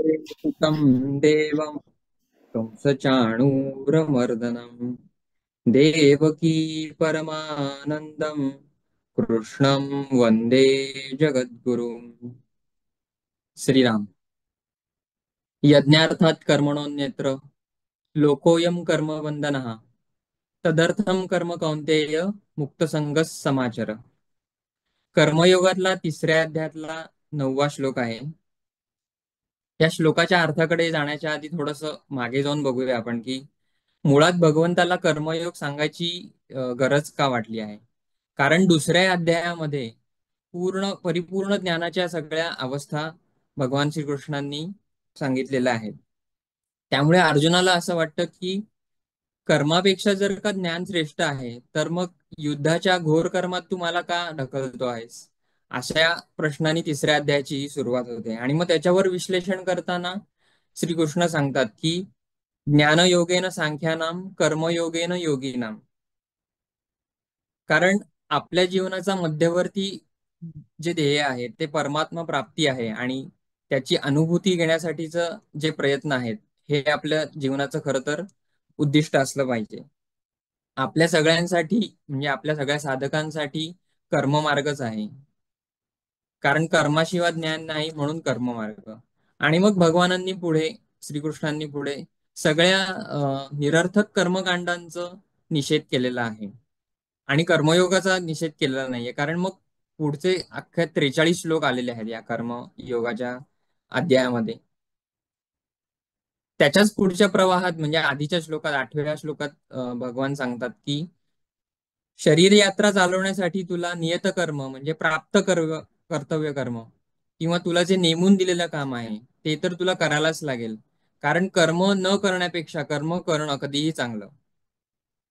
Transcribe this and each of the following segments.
सुतं देवं कंसचाणूरमर्दनम् देवकी परमानन्दं कृष्णं वन्दे जगद्गुरुम्. श्रीराम. यज्ञार्थात कर्मणोऽन्यत्र लोकोऽयं कर्मबन्धनः तदर्थं कर्म कौन्तेय मुक्तसंगः समाचर. कर्मयोगातला तिसऱ्या अध्यायातला 9वा श्लोक आहे. या श्लोकाच्या अर्थाकडे जाण्याच्या आधी थोडस मागे जाऊन बघूया आपण की मुळात भगवंताला कर्मयोग सांगायची गरज का वाटली आहे. कारण दुसऱ्या अध्यायामध्ये परिपूर्ण ज्ञानाच्या सगळ्या अवस्था भगवान श्रीकृष्णांनी सांगितलेल्या आहेत. त्यामुळे अर्जुनाला असं वाटतं की कर्मापेक्षा जर का ज्ञान श्रेष्ठ आहे तर मग युद्धाच्या घोर कर्मात तू मला का ढकलतो आहेस, अशा प्रश्नाने तिसऱ्या अध्यायाची सुरुवात होते. आणि मग त्याच्यावर विश्लेषण करताना श्रीकृष्ण सांगतात की ज्ञानयोगेन सांख्यानाम कर्मयोगेन योगीनाम. कारण आपल्या जीवनाचा मध्यवर्ती जे ध्येय आहे ते परमात्मा प्राप्ती आहे आणि त्याची अनुभूती घेण्यासाठीच जे प्रयत्न आहेत हे आपल्या जीवनाचं खरं तर उद्दिष्ट असलं पाहिजे. आपल्या सगळ्यांसाठी म्हणजे आपल्या सगळ्या साधकांसाठी कर्ममार्गच आहे. कारण कर्माशिवाय ज्ञान नाही म्हणून कर्ममार्ग. आणि मग भगवानांनी पुढे श्रीकृष्णांनी पुढे सगळ्या निरर्थक कर्मकांडांचं निषेध केलेला आहे आणि कर्मयोगाचा निषेध केलेला नाहीये. कारण मग पुढचे अख्खे 43 श्लोक आलेले आहेत या कर्मयोगाच्या अध्यायामध्ये. त्याच्याच पुढच्या प्रवाहात म्हणजे आधीच्या श्लोकात 8व्या श्लोकात भगवान सांगतात की शरीर यात्रा चालवण्यासाठी तुला नियत कर्म म्हणजे कर्तव्य कर्म किंवा तुला जे नेमून दिलेलं काम आहे ते तर तुला करायलाच लागेल. कारण कर्म न करण्यापेक्षा कर्म करणं कधीही चांगलं.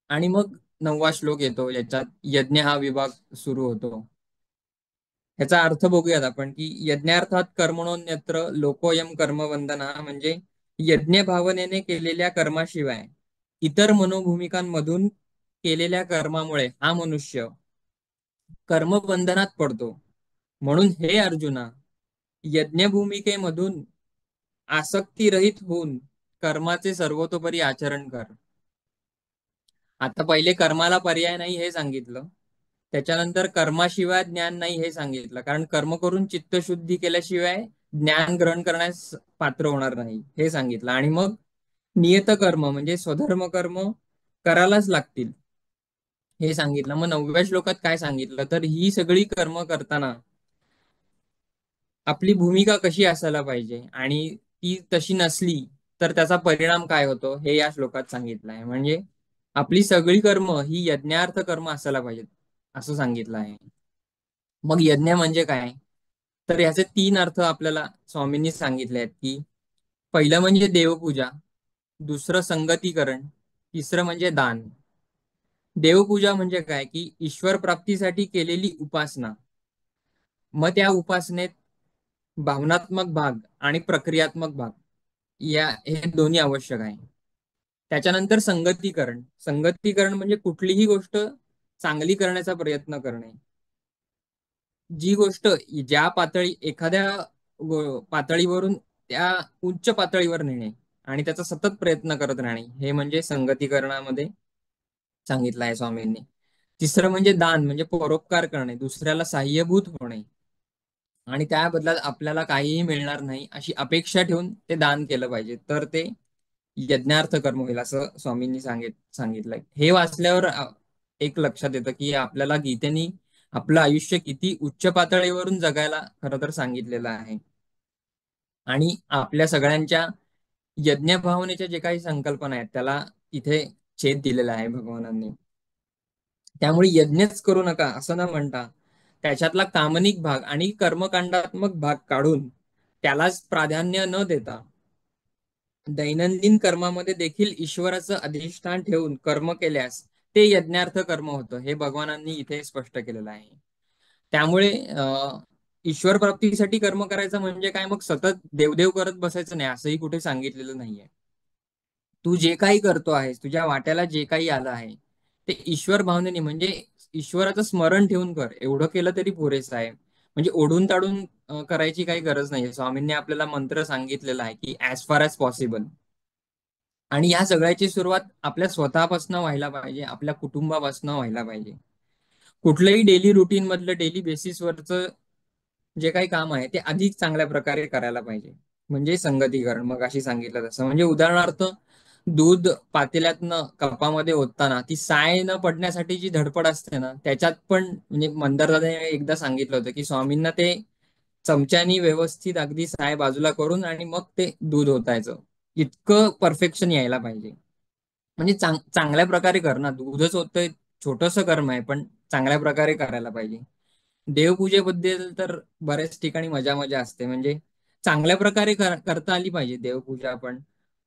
आणि मग 9वा श्लोक येतो, याच्यात यज्ञ हा विभाग सुरू होतो. ह्याचा अर्थ बघूयात आपण की यज्ञार्थात कर्मणोन्यत्र लोकोयम कर्मबंधना म्हणजे यज्ञ भावनेने केलेल्या कर्माशिवाय इतर मनोभूमिकांमधून केलेल्या कर्मामुळे हा मनुष्य कर्मबंधनात पडतो. म्हणून हे अर्जुना, यज्ञभूमिकेमधून आसक्तीरहित होऊन कर्माचे सर्वतोपरी आचरण कर. आता पहिले कर्माला पर्याय नाही हे सांगितलं, त्याच्यानंतर कर्माशिवाय ज्ञान नाही हे सांगितलं. कारण कर्म करून चित्तशुद्धी केल्याशिवाय ज्ञान ग्रहण करण्यास पात्र होणार नाही हे सांगितलं. आणि मग नियत कर्म म्हणजे स्वधर्म कर्म करायलाच लागतील हे सांगितलं. मग 9व्या श्लोकात काय सांगितलं तर ही सगळी कर्म करताना आपली भूमिका कशी असायला पाहिजे आणि ती तशी नसली तर त्याचा परिणाम काय होतो हे या श्लोकात सांगितलं आहे. म्हणजे आपली सगळी कर्म ही यज्ञार्थ कर्म असायला पाहिजेत असं सांगितलं आहे. मग यज्ञ म्हणजे काय तर याचे 3 अर्थ आपल्याला स्वामींनी सांगितले आहेत की पहिलं म्हणजे देवपूजा, दुसरं संगतीकरण, तिसरं म्हणजे दान. देवपूजा म्हणजे काय की ईश्वर प्राप्तीसाठी केलेली उपासना. मग त्या उपासनेत भावनात्मक भाग आणि प्रक्रियात्मक भाग या हे दोन्ही आवश्यक आहे. त्याच्यानंतर संगतीकरण. संगतीकरण म्हणजे कुठलीही गोष्ट चांगली करण्याचा प्रयत्न करणे. जी गोष्ट ज्या एखाद्या पातळीवरून त्या उच्च पातळीवर नेणे आणि त्याचा सतत प्रयत्न करत राहणे हे म्हणजे संगतीकरणामध्ये सांगितलं आहे स्वामींनी. तिसरं म्हणजे दान म्हणजे परोपकार करणे, दुसऱ्याला सहाय्यभूत होणे आणि त्या बदल्यात आपल्याला काहीही मिळणार नाही अशी अपेक्षा ठेवून ते दान केलं पाहिजे, तर ते यज्ञार्थ कर्म होईल असं स्वामींनी सांगितलंय. हे वाचल्यावर एक लक्षात येतं की आपल्याला गीतेनी आपलं आयुष्य किती उच्च पातळीवरून जगायला खरं तर सांगितलेलं आहे. आणि आपल्या सगळ्यांच्या यज्ञ भावनेच्या जे काही संकल्पना आहेत त्याला इथे छेद दिलेला आहे भगवानांनी. त्यामुळे यज्ञच करू नका असं न म्हणता त्याच्यातला कामनिक भाग आणि कर्मकांडात्मक भाग काढून त्यालाच प्राधान्य न देता दैनंदिन कर्मामध्ये देखील ईश्वराचं अधिष्ठान ठेवून कर्म केल्यास ते यज्ञार्थ कर्म होतं हे भगवानांनी इथे स्पष्ट केलेलं आहे. त्यामुळे ईश्वर प्राप्तीसाठी कर्म करायचं म्हणजे काय मग सतत देवदेव करत बसायचं नाही असंही कुठे सांगितलेलं नाहीये. तू जे काही करतो आहेस, तुझ्या वाट्याला जे काही आलं आहे ते ईश्वर भावनेने म्हणजे ईश्वराचं स्मरण ठेवून कर, एवढं केलं तरी पुरेसं आहे. म्हणजे ओढून ताडून करायची काही गरज नाहीये. स्वामींनी आपल्याला मंत्र सांगितलेला आहे की ॲज फार ॲज पॉसिबल. आणि या सगळ्याची सुरुवात आपल्या स्वतःपासून व्हायला पाहिजे, आपल्या कुटुंबापासून व्हायला पाहिजे. कुठलंही डेली रुटीन मधलं डेली बेसिसवरचं जे काही काम आहे ते अधिक चांगल्या प्रकारे करायला पाहिजे. म्हणजे संगतीकरण, मग अशी सांगितलं तसं. म्हणजे उदाहरणार्थ, दूध पातेल्यातनं कपामध्ये ओतताना ती साय न पडण्यासाठी जी धडपड असते ना, त्याच्यात पण म्हणजे मंदारदादाने एकदा सांगितलं होतं की स्वामींना ते चमच्यानी व्यवस्थित अगदी साय बाजूला करून आणि मग ते दूध ओतायचं. इतकं परफेक्शन यायला पाहिजे. म्हणजे चांगल्या प्रकारे कर ना, दूधच होतंय, छोटस कर्म आहे पण चांगल्या प्रकारे करायला पाहिजे. देवपूजेबद्दल तर बऱ्याच ठिकाणी मजा मजा असते. म्हणजे चांगल्या प्रकारे करता आली पाहिजे देवपूजा पण.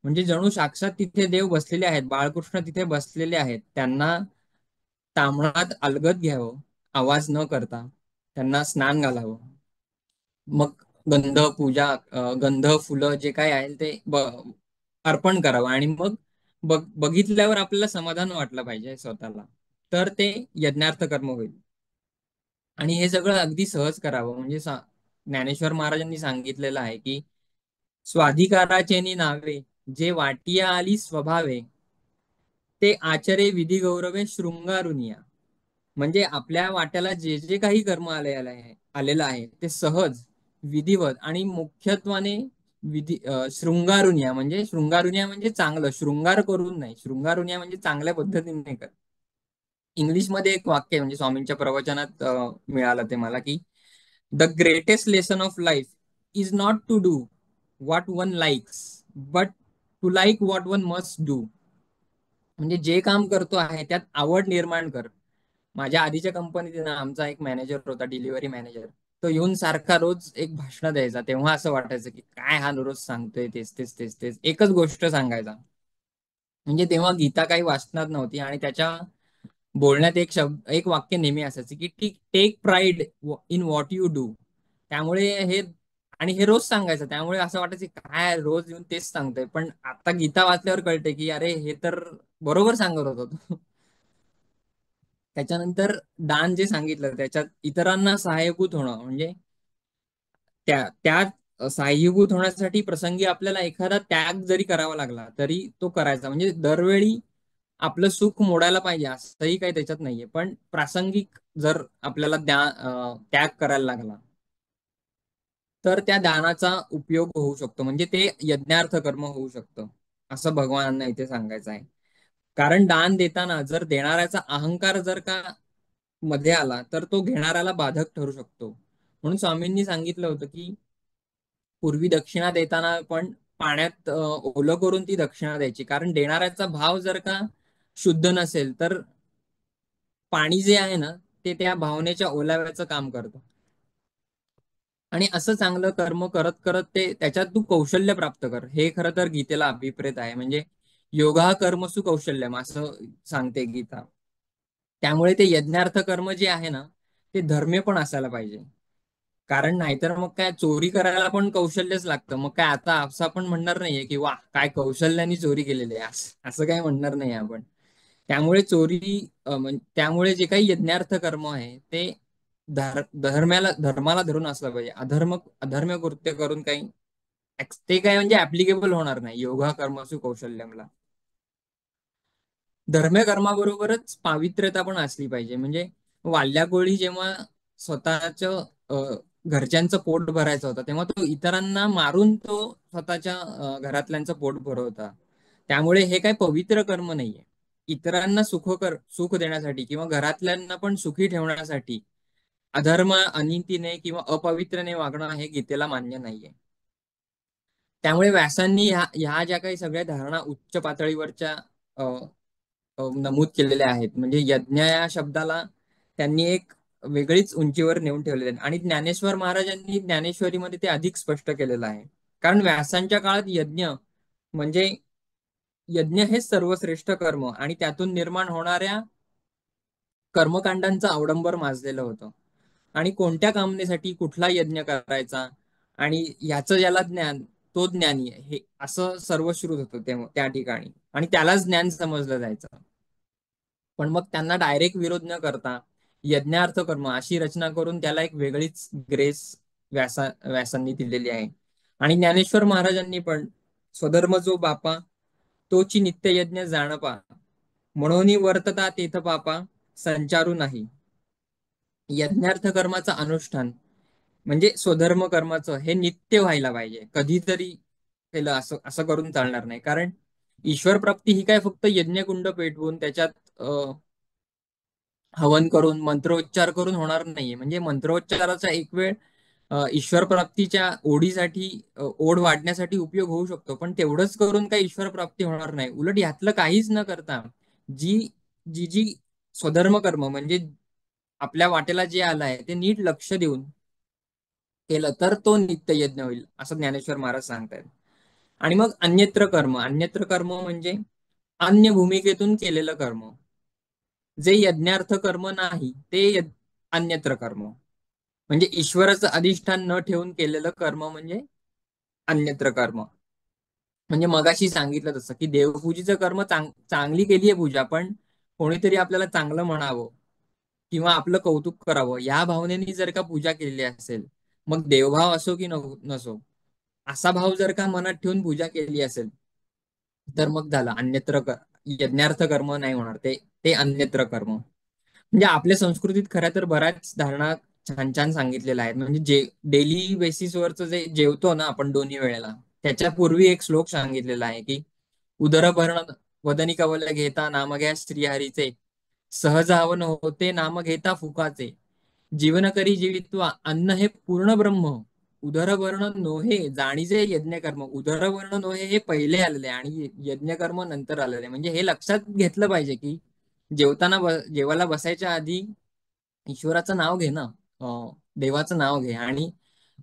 म्हणजे जणू साक्षात तिथे देव बसलेले आहेत, बाळकृष्ण तिथे बसलेले आहेत, त्यांना ताम्हणात अलगद घ्यावं, आवाज न करता त्यांना स्नान घालावं. मग गंध पूजा, गंध फुलं जे काय आहे ते अर्पण करावं. आणि मग बघितल्यावर आपल्याला समाधान वाटलं पाहिजे स्वतःला, तर ते यज्ञार्थ कर्म होईल. आणि हे सगळं अगदी सहज करावं. म्हणजे ज्ञानेश्वर महाराजांनी सांगितलेलं आहे की स्वाधिकाराचे नावे जे वाटिया आली स्वभावे, ते आचरे विधी गौरवे शृंगारुनिया. म्हणजे आपल्या वाट्याला जे जे काही कर्म आलेलं आहे ते सहज, विधिवत आणि मुख्यत्वाने शृंगारुनिया. म्हणजे शृंगारुनिया म्हणजे चांगलं, शृंगार करून नाही, शृंगारुनिया म्हणजे चांगल्या पद्धतीने कर. इंग्लिशमध्ये एक वाक्य आहे, म्हणजे स्वामींच्या प्रवचनात मिळालं ते मला, की the greatest lesson of life is not to do what one likes, but to like what one must do. म्हणजे जे काम करतो आहे त्यात आवड निर्माण कर. माझ्या आधीच्या कंपनीत ना, आमचा एक मॅनेजर होता, डिलिव्हरी मॅनेजर. तो येऊन सारखा रोज एक भाषण द्यायचा. तेव्हा असं वाटायचं की काय हा रोज सांगतोय, तेच तेच तेच तेच एकच गोष्ट सांगायचा. म्हणजे तेव्हा गीता काही वाचणार नव्हती आणि त्याच्या बोलण्यात एक वाक्य नेहमी असायचं की take pride in what you do. त्यामुळे हे, आणि हे रोज सांगायचं, त्यामुळे असं वाटायचं काय रोज येऊन तेच सांगतोय. पण आता गीता वाचल्यावर कळते की अरे हे तर बरोबर सांगत होतो तो. त्याच्यानंतर दान जे सांगितलं त्याच्यात इतरांना सहाय्यभूत होणं. म्हणजे त्या सहाय्यभूत होण्यासाठी प्रसंगी आपल्याला एखादा त्याग जरी करावा लागला तरी तो करायचा. म्हणजे दरवेळी आपलं सुख मोडायला पाहिजे असंही काही त्याच्यात नाहीये, पण प्रासंगिक जर आपल्याला त्याग करायला लागला तर त्या दानाचा उपयोग होऊ शकतो. म्हणजे ते यज्ञार्थ कर्म होऊ शकतं, असं भगवानांना इथे सांगायचं आहे. कारण दान देताना जर देणाऱ्याचा अहंकार जर का मध्ये आला तर तो घेणाऱ्याला बाधक ठरू शकतो. म्हणून स्वामींनी सांगितलं होतं की पूर्वी दक्षिणा देताना पण पाण्यात ओलं करून ती दक्षिणा द्यायची. कारण देणाऱ्याचा भाव जर का शुद्ध नसेल तर पाणी जे आहे ना, ते त्या भावनेच्या ओलाव्याचं काम करतं. आणि असं चांगलं कर्म करत करत ते त्याच्यात तू कौशल्य प्राप्त कर. हे खरं तर गीतेला अभिप्रेत आहे. म्हणजे योगा कर्मसु कौशल्यम असं सांगते गीता. त्यामुळे ते यज्ञार्थ कर्म जे आहे ना, ते धर्म्य पण असायला पाहिजे. कारण नाहीतर मग काय, चोरी करायला पण कौशल्यच लागतं. मग काय आता असं आपण म्हणणार नाहीये की वा काय कौशल्याने चोरी केलेली आहे, असं काय म्हणणार नाही आपण. त्यामुळे त्यामुळे जे काही यज्ञार्थ कर्म आहे ते धर्माला धरून असलं पाहिजे. अधर्म कृत्य करून काही ते काय म्हणजे ऍप्लिकेबल होणार नाही योगा कर्मसु कौशल्यमला. धर्म्य कर्माबरोबरच पावित्र्यता पण असली पाहिजे. म्हणजे वाल्याकोळी जेव्हा स्वतःच्या घरच्यांचं पोट भरायचं होतं तेव्हा तो इतरांना मारून तो स्वतःच्या घरातल्यांचं पोट भरवता. त्यामुळे हे काही पवित्र कर्म नाहीये. इतरांना सुख देण्यासाठी किंवा घरातल्यांना पण सुखी ठेवण्यासाठी अधर्म, अनितीने किंवा अपवित्रने वागणं हे गीतेला मान्य नाहीये. त्यामुळे व्यासांनी ह्या ज्या काही सगळ्या धारणा उच्च पातळीवरच्या नमूद केलेल्या आहेत. म्हणजे यज्ञ या शब्दाला त्यांनी एक वेगळीच उंचीवर नेऊन ठेवलेले आहे. आणि ज्ञानेश्वर महाराजांनी ज्ञानेश्वरीमध्ये ते अधिक स्पष्ट केलेलं आहे. कारण व्यासांच्या काळात म्हणजे यज्ञ हे सर्वश्रेष्ठ कर्म आणि त्यातून निर्माण होणाऱ्या कर्मकांडांचं अवडंबर माजलेलं होतं. आणि कोणत्या कामनेसाठी कुठला यज्ञ करायचा आणि याचं ज्याला ज्ञान तो ज्ञानी आहे, हे असं सर्व श्रुत होतं तेव्हा त्या ठिकाणी. आणि त्यालाच ज्ञान समजलं जायचं. पण मग त्यांना डायरेक्ट विरोध न करता यज्ञार्थ कर्म अशी रचना करून त्याला एक वेगळीच ग्रेस व्यासांनी दिलेली आहे. आणि ज्ञानेश्वर महाराजांनी पण स्वधर्म जो बापा तोची नित्य यज्ञ जाणपा म्हणून वर्तता तेथ पापा संचारू नाही. यज्ञार्थ कर्माचं अनुष्ठान म्हणजे स्वधर्म कर्माचं हे नित्य व्हायला पाहिजे. कधीतरी केलं असं असं करून चालणार नाही. कारण ईश्वर प्राप्ती ही काय फक्त यज्ञकुंड पेटवून त्याच्यात हवन करून मंत्रोच्चार करून होणार नाहीये. म्हणजे मंत्रोच्चाराचा एक वेळ ईश्वर प्राप्तीच्या ओढीसाठी ओढ वाढण्यासाठी उपयोग होऊ शकतो, पण तेवढंच करून काही ईश्वर प्राप्ती होणार नाही. उलट यातलं काहीच न करता जी जी जी स्वधर्म कर्म म्हणजे आपल्या वाटेला जे आलं आहे ते नीट लक्ष देऊन केलं तर तो नित्य यज्ञ होईल असं ज्ञानेश्वर महाराज सांगतायत. आणि मग अन्यत्र कर्म म्हणजे अन्य भूमिकेतून केलेलं कर्म. जे यज्ञार्थ कर्म नाही ते अन्यत्र कर्म. म्हणजे ईश्वराचं अधिष्ठान न ठेवून केलेलं कर्म म्हणजे अन्यत्र कर्म. म्हणजे मगाशी सांगितलं तसं की देवपूजेचं कर्म चांगली केली आहे पूजा, पण कोणीतरी आपल्याला चांगलं म्हणावं किंवा आपलं कौतुक करावं या भावनेने जर का पूजा केलेली असेल, मग देवभाव असो की नसो, असा भाव जर का मनात ठेवून पूजा केली असेल तर मग झालं यज्ञार्थ कर्म नाही होणार, ते ते अन्यत्र कर्म. म्हणजे आपल्या संस्कृतीत खऱ्या तर बऱ्याच धारणा छान छान सांगितलेल्या आहेत. म्हणजे डेली बेसिसवरचं जे जेवतो ना आपण दोन्ही वेळेला, त्याच्या पूर्वी एक श्लोक सांगितलेला आहे की उदरभरण वदनी कवल घेता नाम घ्या श्रीहरीचे, सहज हवन होते नाम घेता फुकाचे, जीवन करी जीवित्वा अन्न हे पूर्ण ब्रह्म, उदरवर्ण नोहे जाणीजे यज्ञकर्म. उदरवर्ण नोहे हे पहिले आलेले आणि यज्ञकर्म नंतर आलेले. म्हणजे हे लक्षात घेतलं पाहिजे की जेवताना जेवायला बसायच्या आधी ईश्वराचं नाव घे ना, देवाचं नाव घे. आणि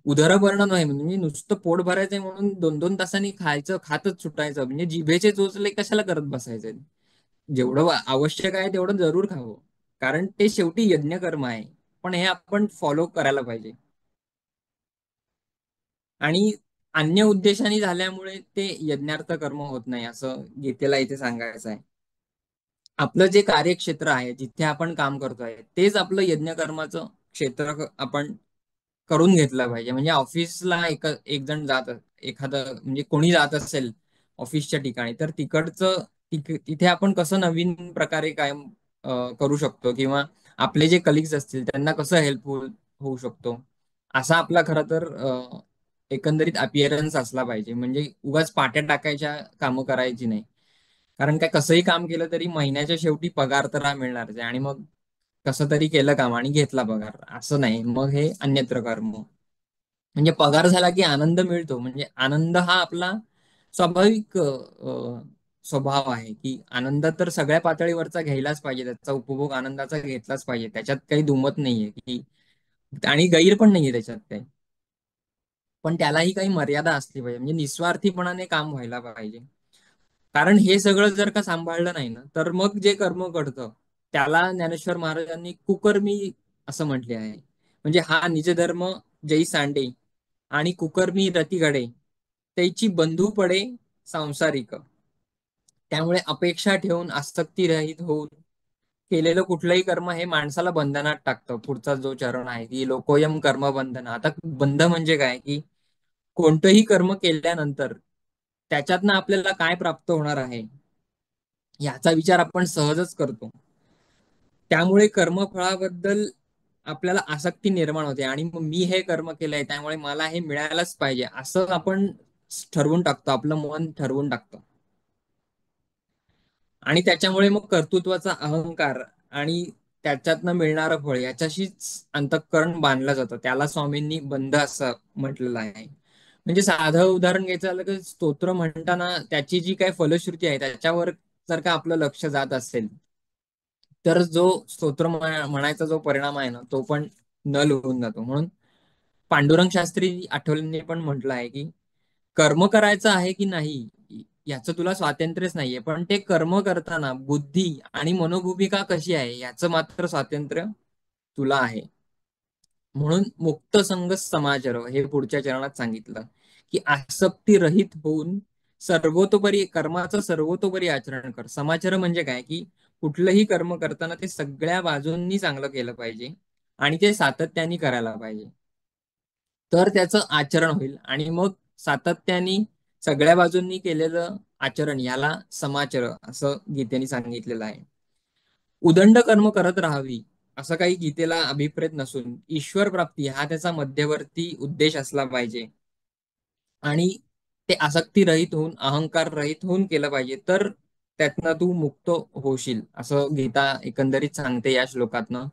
उदरवर्ण नोहे म्हणजे नुसतं पोट भरायचंय म्हणून 2-2 तासांनी खायचं खातच सुटायचं, म्हणजे जिभेचे चोचले कशाला करत बसायचे. जेवढं आवश्यक आहे तेवढं जरूर खावं, कारण ते शेवटी यज्ञकर्म आहे. पण हे आपण फॉलो करायला पाहिजे. आणि अन्य उद्देशाने झाल्यामुळे ते यज्ञार्थ कर्म होत नाही असं गीतेला इथे सांगायचं आहे. आपलं जे कार्यक्षेत्र आहे जिथे आपण काम करतोय तेच आपलं यज्ञ कर्माचं क्षेत्र आपण करून घेतलं पाहिजे. म्हणजे ऑफिसला एक जण एखादं म्हणजे कोणी जात असेल ऑफिसच्या ठिकाणी, तर तिथे आपण कसं नवीन प्रकारे काय करू शकतो किंवा आपले जे कलिग्स असतील त्यांना कसं हेल्पफुल होऊ शकतो, असा आपला खरं तर एकंदरीत अपिअरन्स असला पाहिजे. म्हणजे उगाच पाट्या टाकायच्या कामं करायची नाही. कारण काय कसंही काम केलं तरी महिन्याच्या शेवटी पगार तर हा मिळणारच आहे. आणि मग कसं तरी केलं काम आणि घेतला पगार असं नाही, मग हे अन्यत्र कर्म. म्हणजे पगार झाला की आनंद मिळतो. म्हणजे आनंद हा आपला स्वाभाविक स्वभाव आहे की आनंद तर सगळ्या पातळीवरचा घ्यायलाच पाहिजे, त्याचा उपभोग आनंदाचा घेतलाच पाहिजे, त्याच्यात काही दुमत नाहीये की आणि गैर पण नाहीये त्याच्यात काही. पण त्यालाही काही मर्यादा असली पाहिजे. म्हणजे निस्वार्थीपणाने काम व्हायला पाहिजे. कारण हे सगळं जर का सांभाळलं नाही ना तर मग जे कर्म घडतं त्याला ज्ञानेश्वर महाराजांनी कुकर्मी असं म्हटले आहे. म्हणजे हा निजधर्म जै सांडे आणि कुकर्मी रती घडे, त्याची बंधू पडे सांसारिक. त्यामुळे अपेक्षा ठेवून आसक्ती रहित होऊन केलेलं कुठलंही कर्म हे माणसाला बंधनात टाकतं. पुढचा जो चरण आहे की लोकोयम कर्म बंधन. आता बंध म्हणजे काय की कोणतंही कर्म केल्यानंतर त्याच्यातनं आपल्याला काय प्राप्त होणार आहे याचा विचार आपण सहजच करतो. त्यामुळे कर्मफळाबद्दल आपल्याला आसक्ती निर्माण होते आणि मग मी हे कर्म केलंय त्यामुळे मला हे मिळायलाच पाहिजे असं आपण ठरवून टाकतो, आपलं मन ठरवून टाकतं. आणि त्याच्यामुळे मग कर्तृत्वाचा अहंकार आणि त्याच्यातनं मिळणारं फळ याच्याशीच अंतःकरण बांधलं जातं. त्याला स्वामींनी बंध असं म्हटलेलं आहे. म्हणजे साधं उदाहरण घ्यायचं झालं की स्तोत्र म्हणताना त्याची जी काही फलश्रुती आहे त्याच्यावर जर का आपलं लक्ष जात असेल तर जो स्तोत्र म्हणायचा जो परिणाम आहे ना तो पण नल होऊन जातो. म्हणून पांडुरंग शास्त्री आठवलेंनी पण म्हटलं आहे की कर्म करायचं आहे की नाही याचं तुला स्वातंत्र्यच नाहीये, पण ते कर्म करताना बुद्धी आणि मनोभूमिका कशी आहे याचं मात्र स्वातंत्र्य तुला आहे. म्हणून मुक्त संग समाचर हे पुढच्या चरणात सांगितलं की आसक्ती रहित होऊन सर्वतोपरी कर्माचं सर्वतोपरी आचरण कर. समाचार म्हणजे काय की कुठलंही कर्म करताना ते सगळ्या बाजूंनी चांगलं केलं पाहिजे आणि ते सातत्याने करायला पाहिजे. तर त्याचं आचरण होईल आणि मग सातत्याने सगळ्या बाजूंनी केलेलं आचरण याला समाचर असं गीतेने सांगितलेलं आहे. उदंड कर्म करत राहावी असं काही गीतेला अभिप्रेत नसून ईश्वर प्राप्ती हा त्याचा मध्यवर्ती उद्देश असला पाहिजे आणि ते आसक्ती रहित होऊन अहंकार रहित होऊन केलं पाहिजे, तर त्यातनं तू मुक्त होशील असं गीता एकंदरीत सांगते या श्लोकातनं.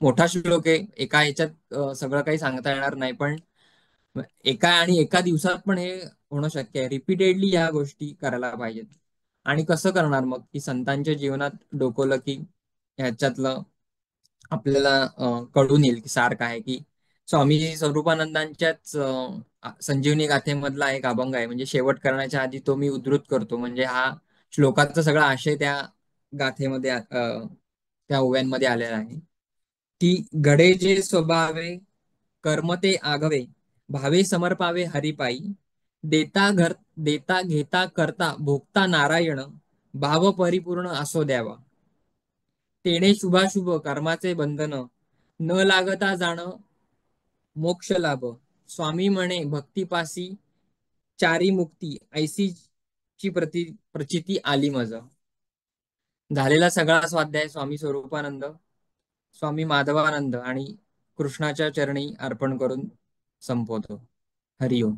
मोठा श्लोक आहे, एका ह्याच्यात सगळं काही सांगता येणार नाही, पण एका दिवसात पण हे होणं शक्य आहे. रिपीटेडली या गोष्टी करायला पाहिजेत. आणि कसं करणार मग, की संतांच्या जीवनात डोकवलं की ह्याच्यातलं आपल्याला कळून येईल की सार काय आहे, की स्वामी स्वरूपानंदांच्याच संजीवनी गाथेमधला एक अभंग आहे. म्हणजे शेवट करण्याच्या आधी तो मी उद्धृत करतो. म्हणजे हा श्लोकाचा सगळा आशय त्या गाथेमध्ये त्या ओव्यांमध्ये आलेला आहे, की घडे जे स्वभावे कर्म ते आगवे, भावे समर्पावे हरिपायी, देता घर देता घेता करता भोगता नारायण, भाव परिपूर्ण असो द्यावा. तेणे शुभाशुभ कर्माचे बंधन, न लागता जाण मोक्ष लाभ. स्वामी म्हणे भक्तीपासी चारी मुक्ती, ऐसी ची प्रचिती आली मज. झालेला सगळा स्वाध्याय स्वामी स्वरूपानंद, स्वामी माधवानंद आणि कृष्णाच्या चरणी अर्पण करून संपवतो. हरिओम.